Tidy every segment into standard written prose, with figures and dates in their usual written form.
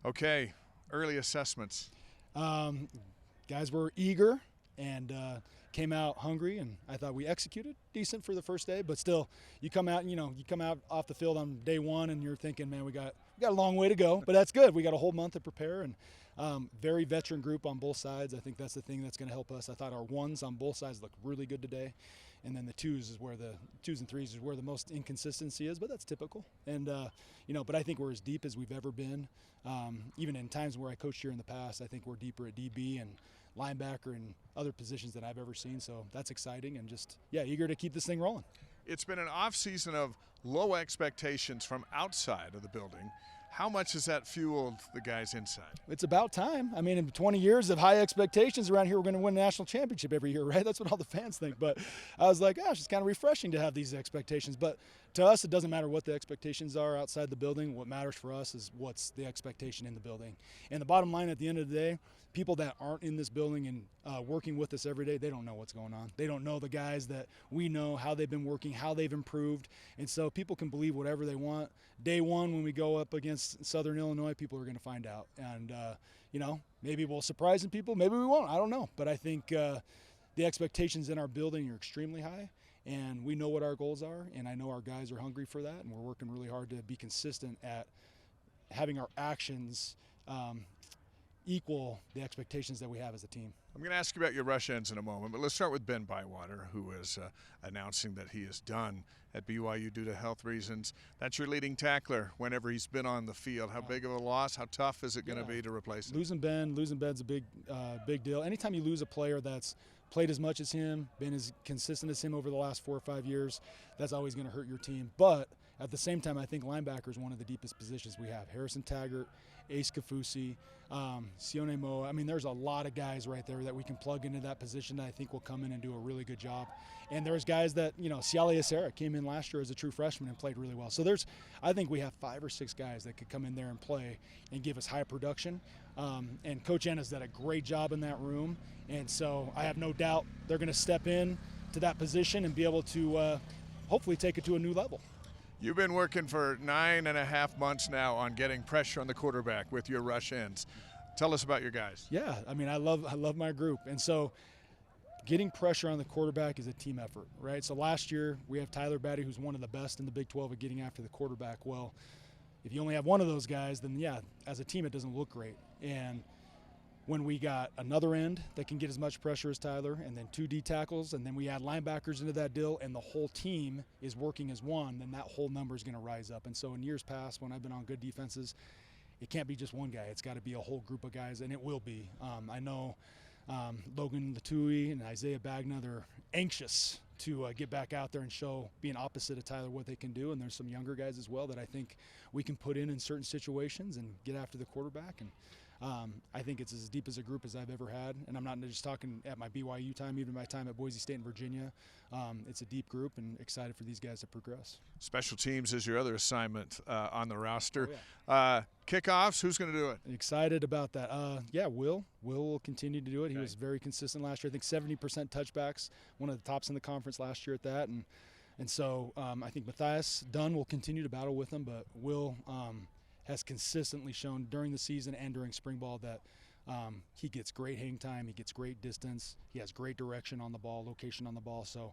Okay, early assessments. Guys were eager and came out hungry, and I thought we executed decent for the first day. But still, you come out off the field on day one, and you're thinking, man, we got a long way to go. But that's good. We got a whole month to prepare, and very veteran group on both sides. I think that's the thing that's going to help us. I thought our ones on both sides looked really good today, and then the twos and threes is where the most inconsistency is. But that's typical. And but I think we're as deep as we've ever been. Even in times where I coached here in the past, I think we're deeper at DB and linebacker and other positions that I've ever seen. So that's exciting, and just eager to keep this thing rolling. It's been an off season of low expectations from outside of the building. How much has that fueled the guys inside? It's about time. I mean, in 20 years of high expectations around here, we're going to win a national championship every year, right? That's what all the fans think. But I was like, gosh, it's kind of refreshing to have these expectations. But to us, it doesn't matter what the expectations are outside the building. What matters for us is what's the expectation in the building. And the bottom line at the end of the day, people that aren't in this building and working with us every day, they don't know what's going on. They don't know the guys that we know, how they've been working, how they've improved. And so people can believe whatever they want. Day one, when we go up against Southern Illinois, people are going to find out. And, maybe we'll surprise some people. Maybe we won't. I don't know. But I think the expectations in our building are extremely high. And we know what our goals are. And I know our guys are hungry for that. And we're working really hard to be consistent at having our actions equal the expectations that we have as a team. I'm going to ask you about your rush ends in a moment, but let's start with Ben Bywater, who is announcing that he is done at BYU due to health reasons. That's your leading tackler whenever he's been on the field. How big of a loss? How tough is it going to be to replace him? Losing Ben's a big deal. Anytime you lose a player that's played as much as him, been as consistent as him over the last 4 or 5 years, that's always going to hurt your team. But at the same time, I think linebacker is one of the deepest positions we have. Harrison Taggart, Ace Kafusi, Sione Moa. I mean, there's a lot of guys right there that we can plug into that position that I think will come in and do a really good job. And there's guys that, Siale Acera came in last year as a true freshman and played really well. So I think we have 5 or 6 guys that could come in there and play and give us high production. And Coach Enna's done a great job in that room. And so I have no doubt they're going to step in to that position and be able to hopefully take it to a new level. You've been working for 9.5 months now on getting pressure on the quarterback with your rush ends. Tell us about your guys. Yeah, I mean, I love my group. And so getting pressure on the quarterback is a team effort, right? So last year we have Tyler Batty, who's one of the best in the Big 12 at getting after the quarterback. Well, if you only have one of those guys, then as a team it doesn't look great. And when we got another end that can get as much pressure as Tyler, and then 2 D tackles, and then we add linebackers into that deal, and the whole team is working as one, then that whole number is going to rise up. And so in years past, when I've been on good defenses, it can't be just one guy. It's got to be a whole group of guys, and it will be. I know Logan Latui and Isaiah Bagna, they're anxious to get back out there and show, being opposite of Tyler, what they can do. And there's some younger guys as well that I think we can put in certain situations and get after the quarterback. And I think it's as deep as a group as I've ever had. And I'm not just talking at my BYU time, even my time at Boise State and Virginia. It's a deep group, and excited for these guys to progress. Special teams is your other assignment on the roster. Oh, yeah. Kickoffs, who's going to do it? Excited about that. Will will continue to do it. He was very consistent last year. I think 70% touchbacks, one of the tops in the conference last year at that. And so I think Matthias Dunn will continue to battle with him, but Will has consistently shown during the season and during spring ball that he gets great hang time, he gets great distance, he has great direction on the ball, location on the ball. So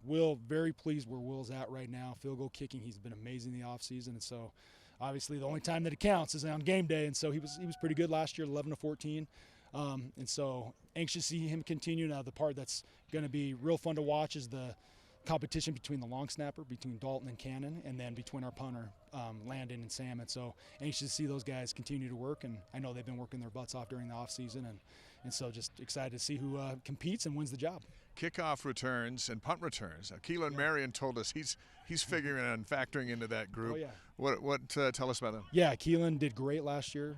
Will, very pleased where Will's at right now. Field goal kicking, he's been amazing in the offseason. And so obviously the only time that it counts is on game day. And so he was pretty good last year, 11-14. And so anxious to see him continue. Now the part that's going to be real fun to watch is the competition between the long snapper, between Dalton and Cannon, and then between our punter, Landon and Sam. And so anxious to see those guys continue to work, and I know they've been working their butts off during the offseason, and so just excited to see who competes and wins the job. Kickoff returns and punt returns. Keelan Marion told us he's figuring and factoring into that group. Oh, yeah. What tell us about them? Yeah, Keelan did great last year.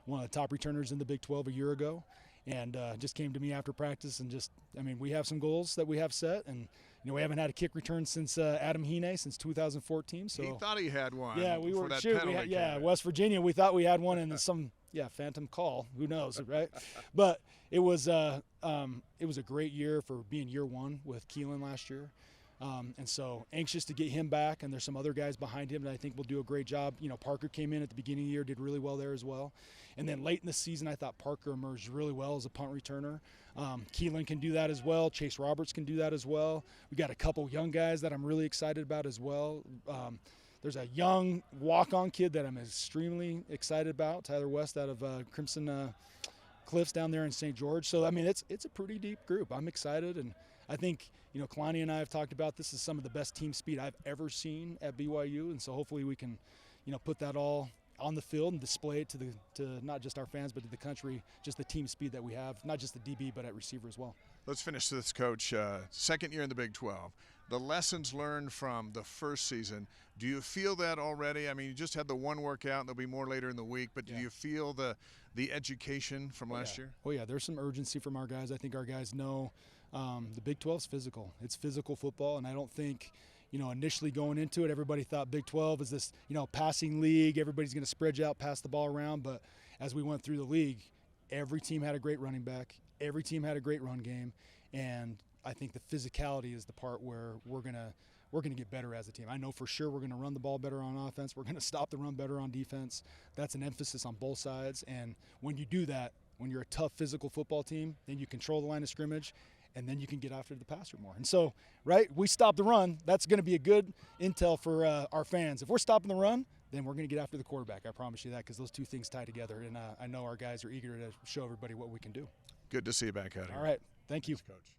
One of the top returners in the Big 12 a year ago, and just came to me after practice and we have some goals that we have set, and we haven't had a kick return since Adam Hine since 2014. So he thought he had one. Yeah, we were that West Virginia. We thought we had one, and then some phantom call. Who knows, right? But it was a great year for being year one with Keelan last year. And so anxious to get him back, and there's some other guys behind him that I think will do a great job. You know, Parker came in at the beginning of the year, did really well there as well. And then late in the season, I thought Parker emerged really well as a punt returner. Keelan can do that as well. Chase Roberts can do that as well. We got a couple young guys that I'm really excited about as well. There's a young walk-on kid that I'm extremely excited about, Tyler West out of Crimson Cliffs down there in St. George. So, I mean, it's a pretty deep group. I'm excited, and I think, you know, Kalani and I have talked about this is some of the best team speed I've ever seen at BYU, and so hopefully we can, you know, put that all on the field and display it to not just our fans but to the country, just the team speed that we have, not just the DB but at receiver as well. Let's finish this, Coach. Second year in the Big 12. The lessons learned from the first season, do you feel that already? I mean, you just had the one workout, and there'll be more later in the week, but do you feel the education from last year? Oh, yeah, there's some urgency from our guys. I think our guys know the Big 12 is physical. It's physical football, and I don't think, you know, initially going into it, everybody thought Big 12 is this, you know, passing league. Everybody's going to spread you out, pass the ball around. But as we went through the league, every team had a great running back. Every team had a great run game. And I think the physicality is the part where we're gonna get better as a team. I know for sure we're gonna run the ball better on offense. We're gonna stop the run better on defense. That's an emphasis on both sides. And when you do that, when you're a tough physical football team, then you control the line of scrimmage, and then you can get after the passer more. And so, right, we stop the run. That's going to be a good intel for our fans. If we're stopping the run, then we're going to get after the quarterback. I promise you that, because those two things tie together. And I know our guys are eager to show everybody what we can do. Good to see you back out here. All right. Thank you. Thanks, Coach.